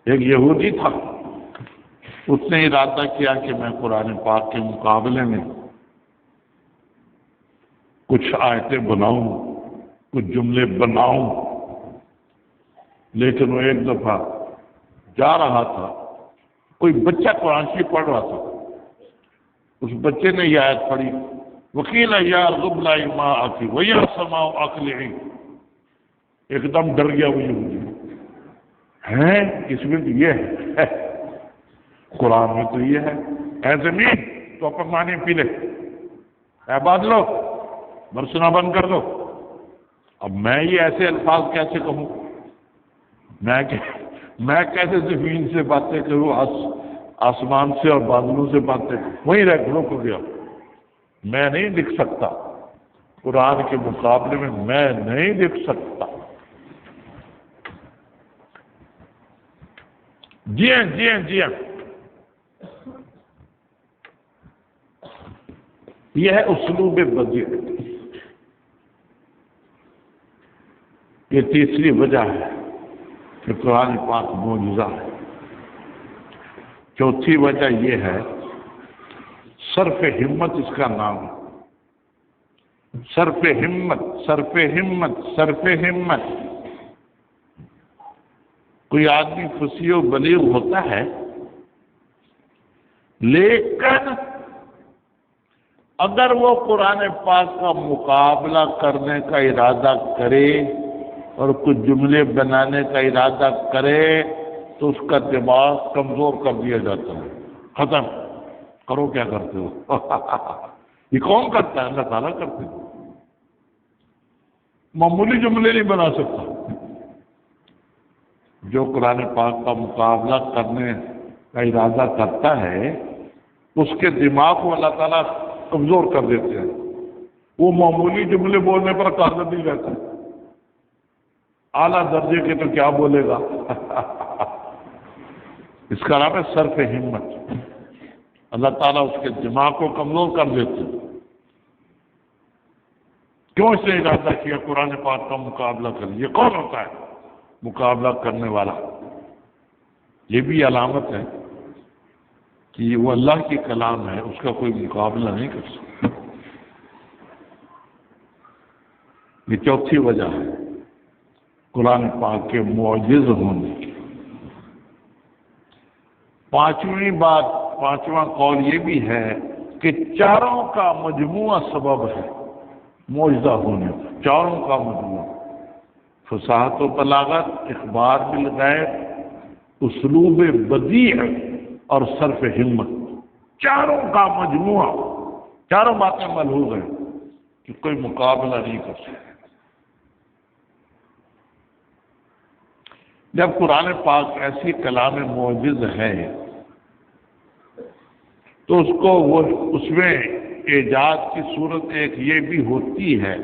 ایک یہودی تھا، اس نے ارادہ کیا کہ میں قرآن پاک کے مقابلے میں کچھ آیتیں بناؤں، کچھ جملے بناؤں. لیکن وہ ایک دفعہ جا رہا تھا، کوئی بچہ قرآن شریف پڑھ رہا تھا، اس بچے نے یہ آیت پڑھی وقیل یا ارض ابلعی ماءک ویا سماء اقلعی. ایک دم ڈر گیا وہ یہودی. ہیں اس میں تو یہ ہے، قرآن میں تو یہ ہے اے زمین تو اپنا پانی پی لے، اے بادلو برسنا بند کر دو. اب میں یہ ایسے الفاظ کیسے کہوں؟ میں کیسے زمین سے باتیں کروں، آسمان سے اور بادلوں سے باتیں؟ وہیں رہ رک گیا. میں نہیں لکھ سکتا، قرآن کے مقابلے میں نہیں لکھ سکتا. جی ہاں جی ہاں جی ہاں. یہ ہے اسلوب بدیع. یہ تیسری وجہ ہے کہ قرآن پاک معجزہ ہے. چوتھی وجہ یہ ہے صرف ہمت اس کا نام ہے. صرف ہمت صرف ہمت صرف ہمت. کوئی آدمی فصیح و بلیغ ہوتا ہے لیکن اگر وہ قرآن پاک کا مقابلہ کرنے کا ارادہ کرے اور کچھ جملے بنانے کا ارادہ کرے تو اس کا دماغ کمزور کر دیا جاتا ہے. ختم کرو، کیا کرتے ہو؟ یہ کون کرتا ہے؟ اللہ تعالیٰ کرتے ہیں. معمولی جملے نہیں بنا سکتا. جو قرآن پاک کا مقابلہ کرنے کا ارادہ کرتا ہے اس کے دماغ کو اللہ تعالیٰ کمزور کر دیتے ہیں. وہ معمولی جملے بولنے پر قادر نہیں رہتا. اعلیٰ درجے کے تو کیا بولے گا. اس کا نام ہے صرف ہمت. اللہ تعالیٰ اس کے دماغ کو کمزور کر دیتے ہیں. کیوں اس نے ارادہ کیا قرآن پاک کا مقابلہ کر؟ یہ کون ہوتا ہے مقابلہ کرنے والا؟ یہ بھی علامت ہے کہ وہ اللہ کی کلام ہے، اس کا کوئی مقابلہ نہیں کر سکتا. یہ چوتھی وجہ ہے قرآن پاک کے معجز ہونے کی. پانچویں بات، پانچواں قول یہ بھی ہے کہ چاروں کا مجموعہ سبب ہے معجزہ ہونے کا. چاروں کا مجموعہ، فصاحت و بلاغت، اخبار بالغیب، اسلوب بدیع اور صرف ہمت، چاروں کا مجموعہ. چاروں باتیں ملحوظ ہیں کہ کوئی مقابلہ نہیں کر سکتا. جب قرآن پاک ایسی کلام معجز ہے تو اس کو اس میں اعجاز کی صورت ایک یہ بھی ہوتی ہے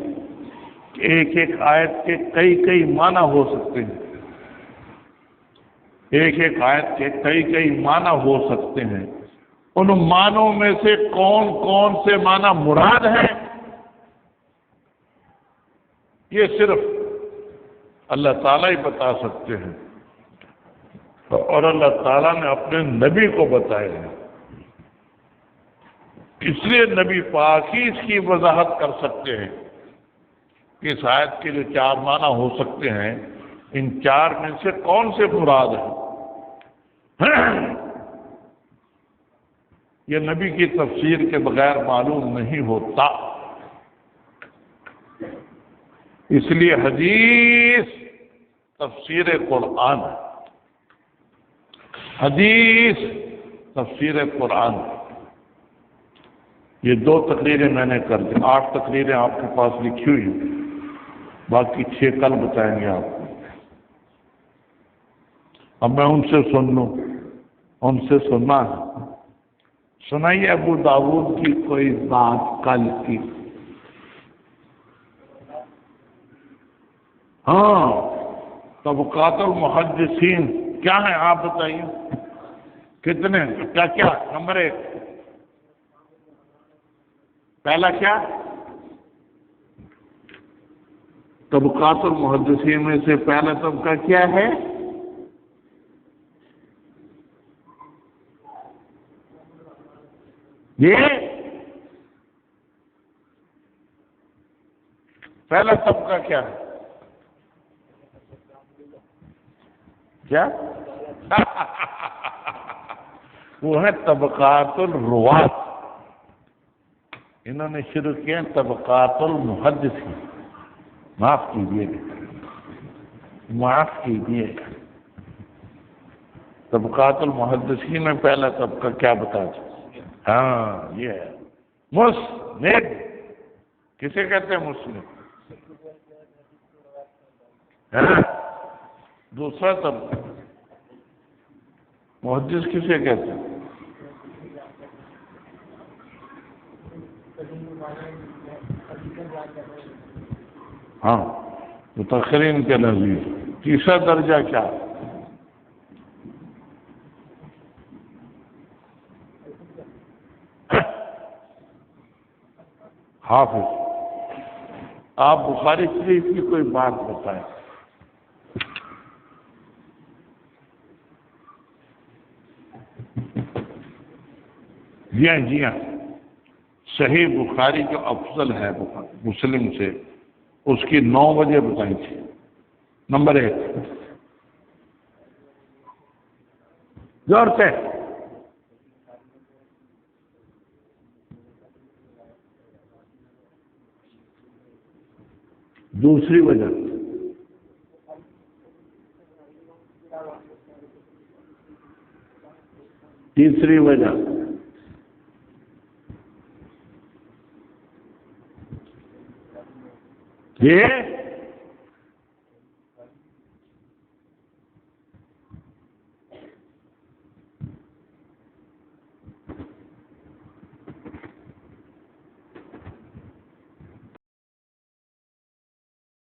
کہ ایک ایک آیت کے کئی معنی ہو سکتے ہیں. ایک ایک آیت کے کئی معنی ہو سکتے ہیں. ان معنوں میں سے کون کون سے معنی مراد ہیں یہ صرف اللہ تعالیٰ ہی بتا سکتے ہیں، اور اللہ تعالیٰ نے اپنے نبی کو بتائے ہیں. اس لیے نبی پاک ہی اس کی وضاحت کر سکتے ہیں کہ اس آیت کے جو چار معنی ہو سکتے ہیں ان چار میں سے کون سے مراد ہیں. یہ نبی کی تفسیر کے بغیر معلوم نہیں ہوتا. اس لیے حدیث تفسیر قرآن، حدیث تفسیر قرآن. یہ 2 تقریریں میں نے کر دی. 8 تقریریں آپ کے پاس لکھی ہوئی ہیں، باقی 6 کل بتائیں گے آپ کو. اب میں ان سے سن لوں، ان سے سننا ہے. سنائیے ابو داؤد کی کوئی بات کل کی. ہاں، طبقات المحدثین کیا ہیں آپ بتائیے. کتنے؟ کیا نمبر 1 پہلا کیا؟ طبقات المحدثین میں سے پہلا طبقہ کیا ہے؟ یہ پہلا طبقہ کیا ہے؟ کیا؟ وہ ہے طبقات الروات. انہوں نے شروع کیا طبقات المحدثین. معاف کیجیے، معاف کیجیے. طبقات المحدثین میں پہلا طبقہ کیا بتا سکتے؟ ہاں یہ ہے مسند. کسے کہتے ہیں مسند؟ دوسرا طبقہ محدث کسے کہتے ہیں؟ ہاں متأخرین کے نزدیک. تیسرا درجہ کیا؟ حافظ. آپ بخاری شریف کی کوئی بات بتائیں. جی ہاں، صحیح بخاری جو افضل ہے مسلم سے، اس کی 9 وجہ بتائیں تھی. نمبر 1 زور سے. دوسری وجہ تیسری وجہ یہ